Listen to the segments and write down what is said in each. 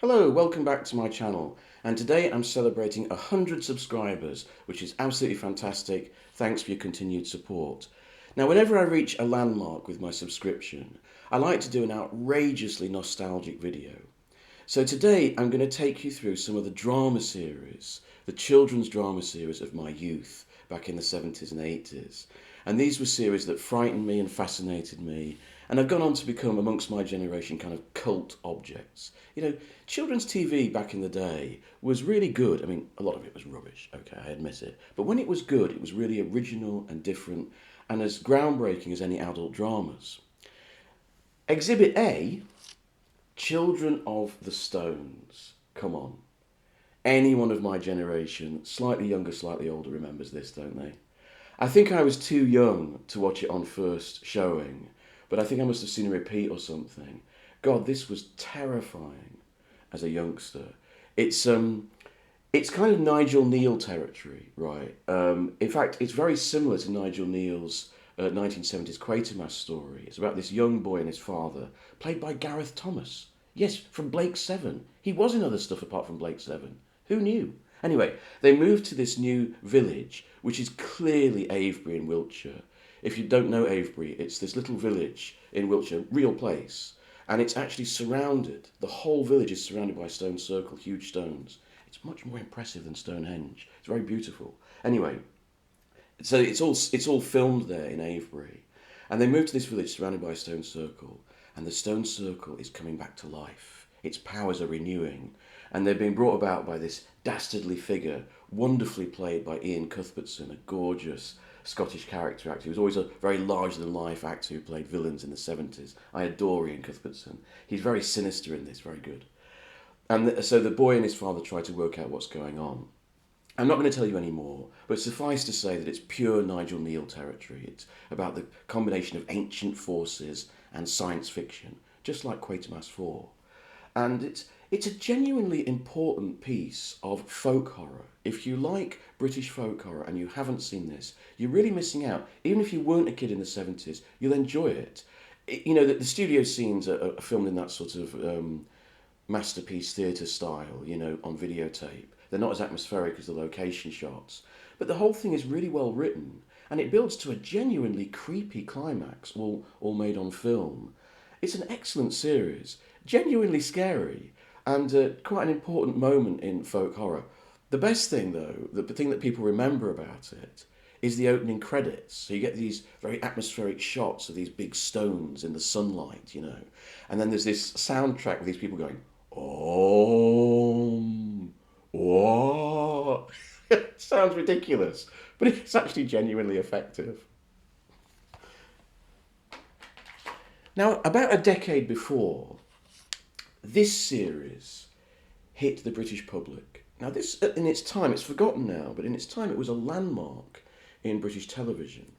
Hello, welcome back to my channel, and today I'm celebrating 100 subscribers, which is absolutely fantastic. Thanks for your continued support. Now, whenever I reach a landmark with my subscription, I like to do an outrageously nostalgic video. So today I'm going to take you through some of the drama series, the children's drama series of my youth back in the 70s and 80s. And these were series that frightened me and fascinated me, and have gone on to become, amongst my generation, kind of cult objects. Children's TV back in the day was really good. I mean, a lot of it was rubbish, okay, I admit it. But when it was good, it was really original and different and as groundbreaking as any adult dramas. Exhibit A, Children of the Stones. Come on. Anyone of my generation, slightly younger, slightly older, remembers this, don't they? I think I was too young to watch it on first showing, but I think I must have seen a repeat or something. God, this was terrifying as a youngster. It's kind of Nigel Neal territory, right? In fact, it's very similar to Nigel Neal's 1970s Quatermass story. It's about this young boy and his father, played by Gareth Thomas. Yes, from Blake Seven. He was in other stuff apart from Blake Seven. Who knew? Anyway, they moved to this new village, which is clearly Avebury in Wiltshire. If you don't know Avebury, it's this little village in Wiltshire, real place, and it's actually surrounded. The whole village is surrounded by a stone circle, huge stones. It's much more impressive than Stonehenge. It's very beautiful. Anyway, so it's all filmed there in Avebury, and they moved to this village surrounded by a stone circle, and the stone circle is coming back to life. Its powers are renewing, and they're being brought about by this dastardly figure, wonderfully played by Ian Cuthbertson, a gorgeous Scottish character actor. He was always a very larger-than-life actor who played villains in the 70s. I adore Ian Cuthbertson. He's very sinister in this, very good. And so the boy and his father try to work out what's going on. I'm not going to tell you any more, but suffice to say that it's pure Nigel Neal territory. It's about the combination of ancient forces and science fiction, just like Quatermass 4. And it's a genuinely important piece of folk horror. If you like British folk horror and you haven't seen this, you're really missing out. Even if you weren't a kid in the 70s, you'll enjoy it. The studio scenes are filmed in that sort of masterpiece theatre style, on videotape. They're not as atmospheric as the location shots. But the whole thing is really well written, and it builds to a genuinely creepy climax, all made on film. It's an excellent series, genuinely scary, and quite an important moment in folk horror. The best thing, though, the thing that people remember about it, is the opening credits. So you get these very atmospheric shots of these big stones in the sunlight, and then there's this soundtrack with these people going, "Oh, what?" It sounds ridiculous, but it's actually genuinely effective. Now, about a decade before, this series hit the British public. Now, this, in its time, it's forgotten now, but in its time, it was a landmark in British television.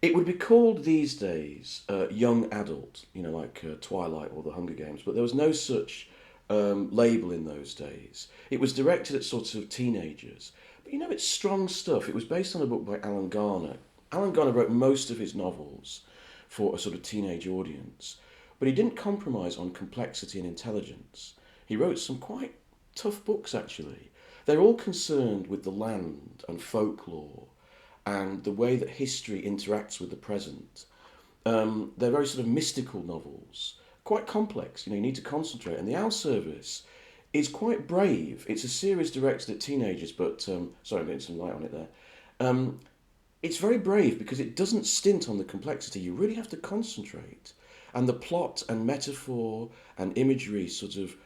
It would be called these days young adult, like Twilight or The Hunger Games, but there was no such label in those days. It was directed at sort of teenagers. But it's strong stuff. It was based on a book by Alan Garner. Alan Garner wrote most of his novels for a sort of teenage audience, but he didn't compromise on complexity and intelligence. He wrote some quite tough books, actually. They're all concerned with the land and folklore and the way that history interacts with the present. They're very sort of mystical novels, quite complex. You need to concentrate. And The Owl Service is quite brave. It's a series directed at teenagers, but sorry, I'm getting some light on it there. It's very brave because it doesn't stint on the complexity. You really have to concentrate. And the plot and metaphor and imagery sort of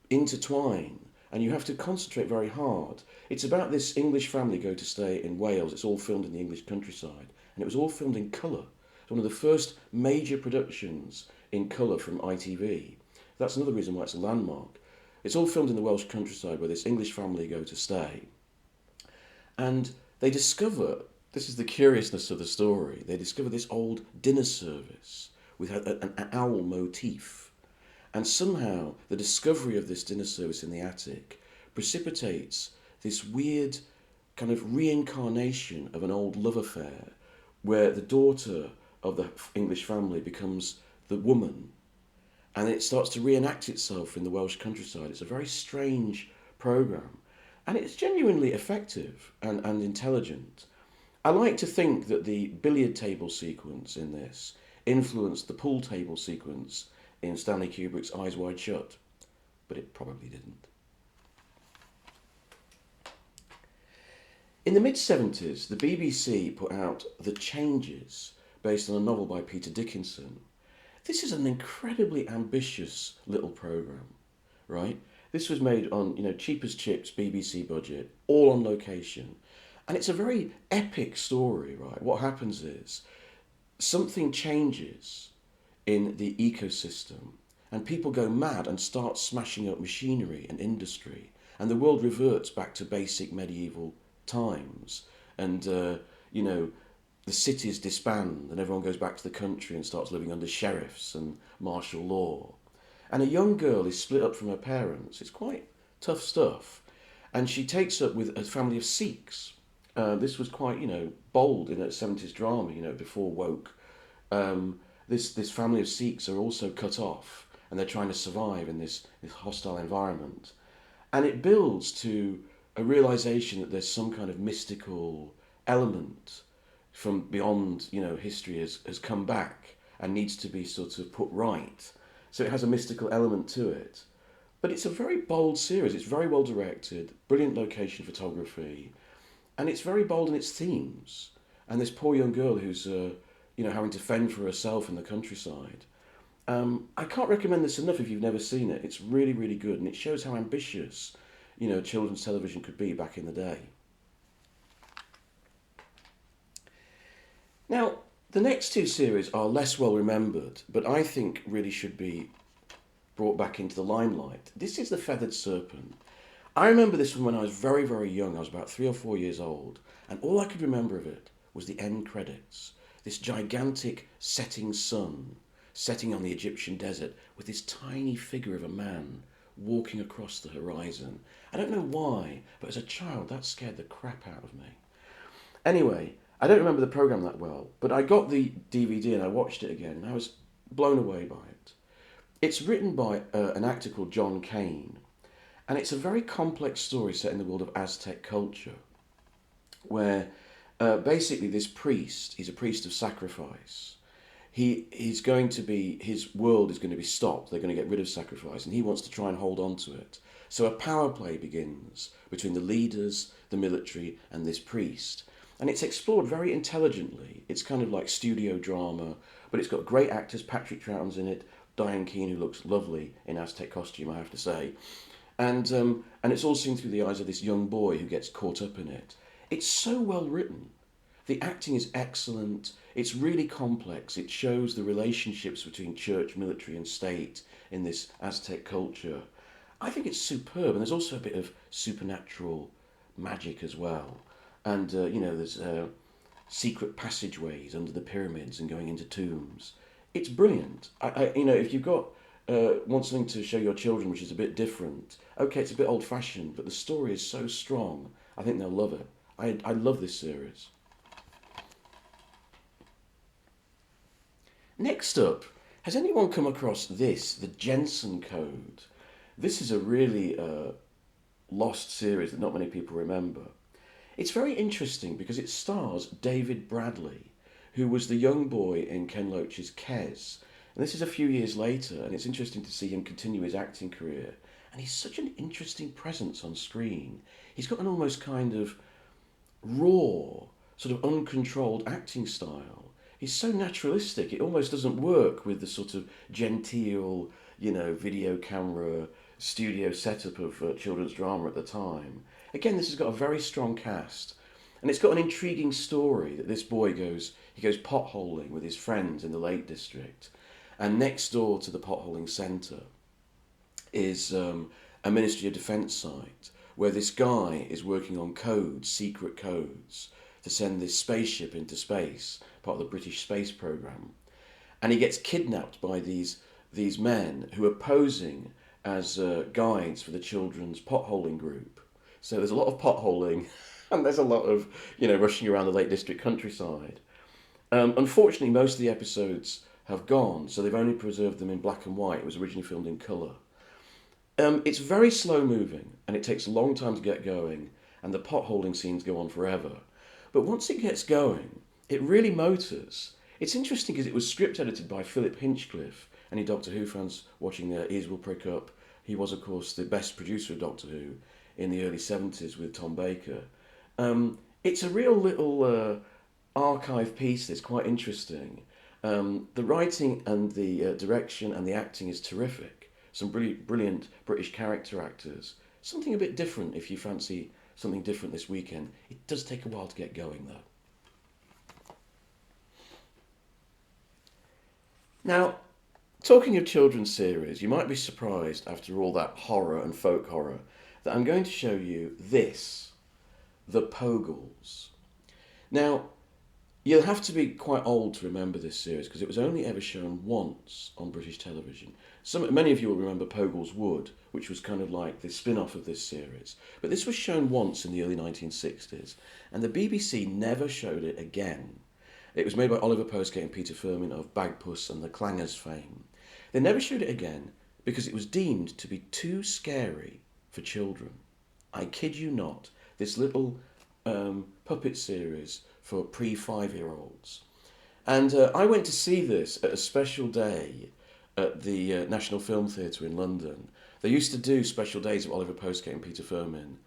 intertwine, and you have to concentrate very hard. It's about this English family go to stay in Wales. It's all filmed in the English countryside, and it was all filmed in colour. It's one of the first major productions in colour from ITV. That's another reason why it's a landmark. It's all filmed in the Welsh countryside where this English family go to stay. And they discover, this is the curiousness of the story, they discover this old dinner service with an owl motif. And somehow the discovery of this dinner service in the attic precipitates this weird kind of reincarnation of an old love affair where the daughter of the English family becomes the woman and it starts to reenact itself in the Welsh countryside. It's a very strange program, and it's genuinely effective and intelligent. I like to think that the billiard table sequence in this influenced the pool table sequence in Stanley Kubrick's Eyes Wide Shut, but it probably didn't. In the mid 70s, the BBC put out The Changes, based on a novel by Peter Dickinson. This is an incredibly ambitious little programme, right? This was made on, cheap as chips BBC budget, all on location. And it's a very epic story, right? What happens is something changes in the ecosystem and people go mad and start smashing up machinery and industry. And the world reverts back to basic medieval times. And, the cities disband and everyone goes back to the country and starts living under sheriffs and martial law. And a young girl is split up from her parents. It's quite tough stuff. And she takes up with a family of Sikhs. This was quite, bold in a 70s drama, before woke. This family of Sikhs are also cut off and they're trying to survive in this hostile environment. And it builds to a realization that there's some kind of mystical element from beyond, history has come back and needs to be sort of put right. So it has a mystical element to it. But it's a very bold series. It's very well directed, brilliant location photography, and it's very bold in its themes. And this poor young girl who's, having to fend for herself in the countryside. I can't recommend this enough if you've never seen it. It's really, really good, and it shows how ambitious, children's television could be back in the day. Now, the next two series are less well remembered, but I think really should be brought back into the limelight. This is The Feathered Serpent. I remember this from when I was very, very young. I was about 3 or 4 years old, and all I could remember of it was the end credits. This gigantic setting sun, setting on the Egyptian desert, with this tiny figure of a man walking across the horizon. I don't know why, but as a child, that scared the crap out of me. Anyway, I don't remember the programme that well, but I got the DVD and I watched it again, and I was blown away by it. It's written by an actor called John Kane, and it's a very complex story set in the world of Aztec culture, where basically this priest, he's a priest of sacrifice. His world is going to be stopped. They're going to get rid of sacrifice, and he wants to try and hold on to it. So a power play begins between the leaders, the military, and this priest. And it's explored very intelligently. It's kind of like studio drama, but it's got great actors. Patrick Troughton's in it, Diane Keane, who looks lovely in Aztec costume, I have to say. And it's all seen through the eyes of this young boy who gets caught up in it. It's so well written. The acting is excellent. It's really complex. It shows the relationships between church, military, and state in this Aztec culture. I think it's superb, and there's also a bit of supernatural magic as well. And, there's secret passageways under the pyramids and going into tombs. It's brilliant. If you've got want something to show your children which is a bit different, okay, it's a bit old-fashioned, but the story is so strong, I think they'll love it. I love this series. Next up, has anyone come across this, the Jensen Code? This is a really lost series that not many people remember. It's very interesting because it stars David Bradley, who was the young boy in Ken Loach's Kes. And this is a few years later, and it's interesting to see him continue his acting career. And he's such an interesting presence on screen. He's got an almost kind of raw, sort of uncontrolled acting style. He's so naturalistic, it almost doesn't work with the sort of genteel, video camera, studio setup of children's drama at the time. Again, this has got a very strong cast, and it's got an intriguing story that this boy goes potholing with his friends in the Lake District, and next door to the potholing centre is a Ministry of Defence site where this guy is working on codes, secret codes, to send this spaceship into space, part of the British space programme, and he gets kidnapped by these men who are posing as guides for the children's potholing group. So there's a lot of potholing, and there's a lot of rushing around the Lake District countryside. Unfortunately, most of the episodes have gone, so they've only preserved them in black and white. It was originally filmed in colour. It's very slow moving, and it takes a long time to get going, and the potholding scenes go on forever. But once it gets going, it really motors. It's interesting because it was script edited by Philip Hinchcliffe. Any Doctor Who fans watching their ears will prick up. He was, of course, the best producer of Doctor Who in the early 70s with Tom Baker. It's a real little archive piece that's quite interesting. The writing and the direction and the acting is terrific. Some brilliant British character actors. Something a bit different if you fancy something different this weekend. It does take a while to get going though. Now, talking of children's series, you might be surprised after all that horror and folk horror that I'm going to show you this, The Pogles. Now, you'll have to be quite old to remember this series because it was only ever shown once on British television. Many of you will remember Pogles Wood, which was kind of like the spin-off of this series. But this was shown once in the early 1960s, and the BBC never showed it again. It was made by Oliver Postgate and Peter Firmin of Bagpuss and the Clangers fame. They never showed it again because it was deemed to be too scary for children. I kid you not, this little puppet series for pre-5-year-olds. And I went to see this at a special day at the National Film Theatre in London. They used to do special days of Oliver Postgate and Peter Firmin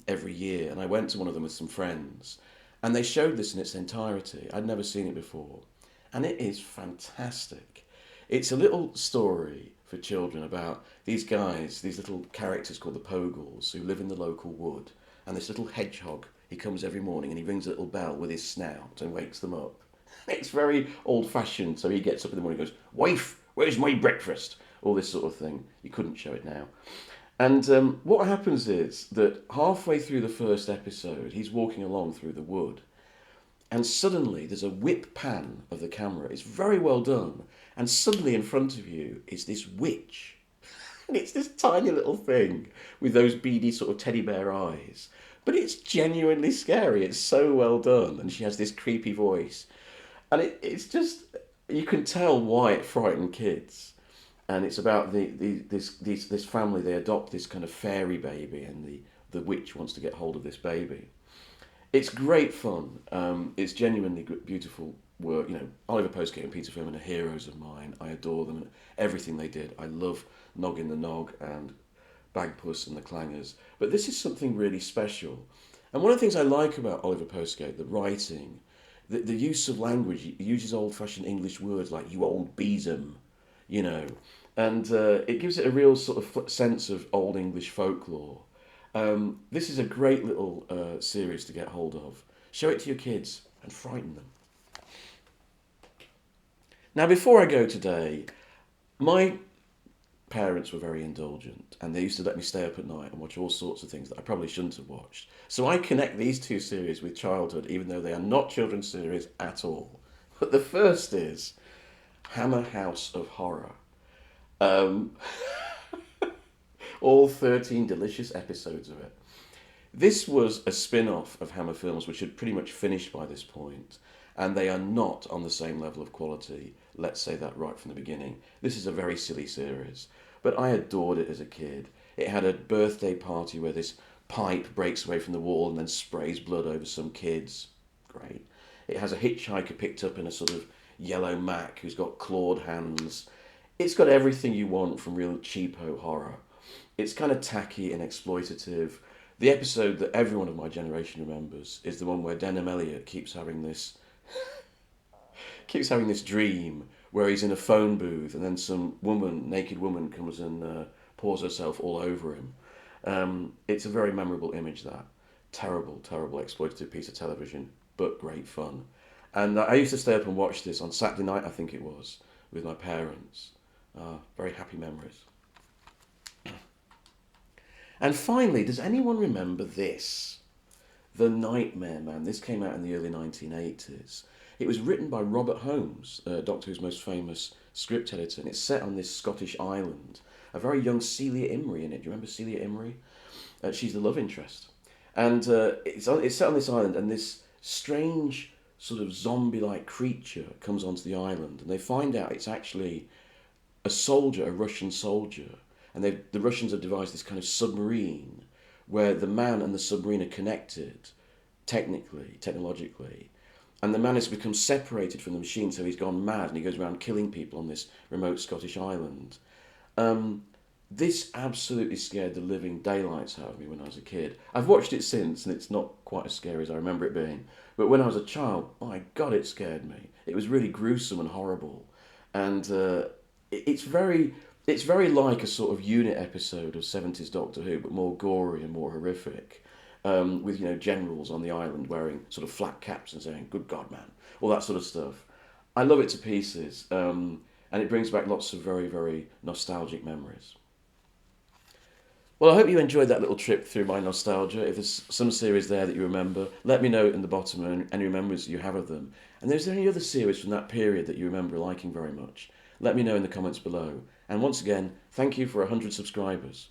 every year, and I went to one of them with some friends. And they showed this in its entirety. I'd never seen it before. And it is fantastic. It's a little story for children about these guys, these little characters called the Pogles, who live in the local wood. And this little hedgehog, he comes every morning and he rings a little bell with his snout and wakes them up. It's very old-fashioned, so he gets up in the morning and goes, "Wife, where's my breakfast?" All this sort of thing. You couldn't show it now. And what happens is that halfway through the first episode, he's walking along through the wood, and suddenly there's a whip pan of the camera. It's very well done. And suddenly in front of you is this witch. And it's this tiny little thing with those beady sort of teddy bear eyes. But it's genuinely scary. It's so well done. And she has this creepy voice. And it's just, you can tell why it frightened kids. And it's about this family. They adopt this kind of fairy baby, and the witch wants to get hold of this baby. It's great fun. It's genuinely beautiful work. You know, Oliver Postgate and Peter Firmin are heroes of mine. I adore them and everything they did. I love Noggin the Nog and Bagpuss and the Clangers. But this is something really special. And one of the things I like about Oliver Postgate, the writing, the use of language, he uses old-fashioned English words like "you old besom," you know, and it gives it a real sort of sense of old English folklore. This is a great little series to get hold of. Show it to your kids and frighten them. Now, before I go today, my parents were very indulgent, and they used to let me stay up at night and watch all sorts of things that I probably shouldn't have watched. So I connect these two series with childhood, even though they are not children's series at all. But the first is Hammer House of Horror. All 13 delicious episodes of it. This was a spin-off of Hammer Films, which had pretty much finished by this point, and they are not on the same level of quality. Let's say that right from the beginning. This is a very silly series, but I adored it as a kid. It had a birthday party where this pipe breaks away from the wall and then sprays blood over some kids. Great. It has a hitchhiker picked up in a sort of yellow Mac who's got clawed hands. It's got everything you want from real cheapo horror. It's kind of tacky and exploitative. The episode that everyone of my generation remembers is the one where Denham Elliott keeps having this dream where he's in a phone booth and then some naked woman comes and pours herself all over him. It's a very memorable image, that. Terrible, terrible exploitative piece of television, but great fun. And I used to stay up and watch this on Saturday night, I think it was, with my parents. Very happy memories. And finally, does anyone remember this? The Nightmare Man. This came out in the early 1980s. It was written by Robert Holmes, Doctor Who's most famous script editor, and it's set on this Scottish island. A very young Celia Imrie in it. Do you remember Celia Imrie? She's the love interest. And it's set on this island, and this strange sort of zombie-like creature comes onto the island, and they find out it's actually a soldier, a Russian soldier, and the Russians have devised this kind of submarine where the man and the submarine are connected, technologically, and the man has become separated from the machine, so he's gone mad and he goes around killing people on this remote Scottish island. Um, this absolutely scared the living daylights out of me when I was a kid. I've watched it since, and it's not quite as scary as I remember it being. But when I was a child, my God, it scared me. It was really gruesome and horrible, and it's very like a sort of unit episode of 70s Doctor Who, but more gory and more horrific. With generals on the island wearing sort of flat caps and saying "Good God, man," all that sort of stuff. I love it to pieces, and it brings back lots of very, very nostalgic memories. Well, I hope you enjoyed that little trip through my nostalgia. If there's some series there that you remember, let me know in the bottom any memories you have of them. And is there any other series from that period that you remember liking very much? Let me know in the comments below. And once again, thank you for 100 subscribers.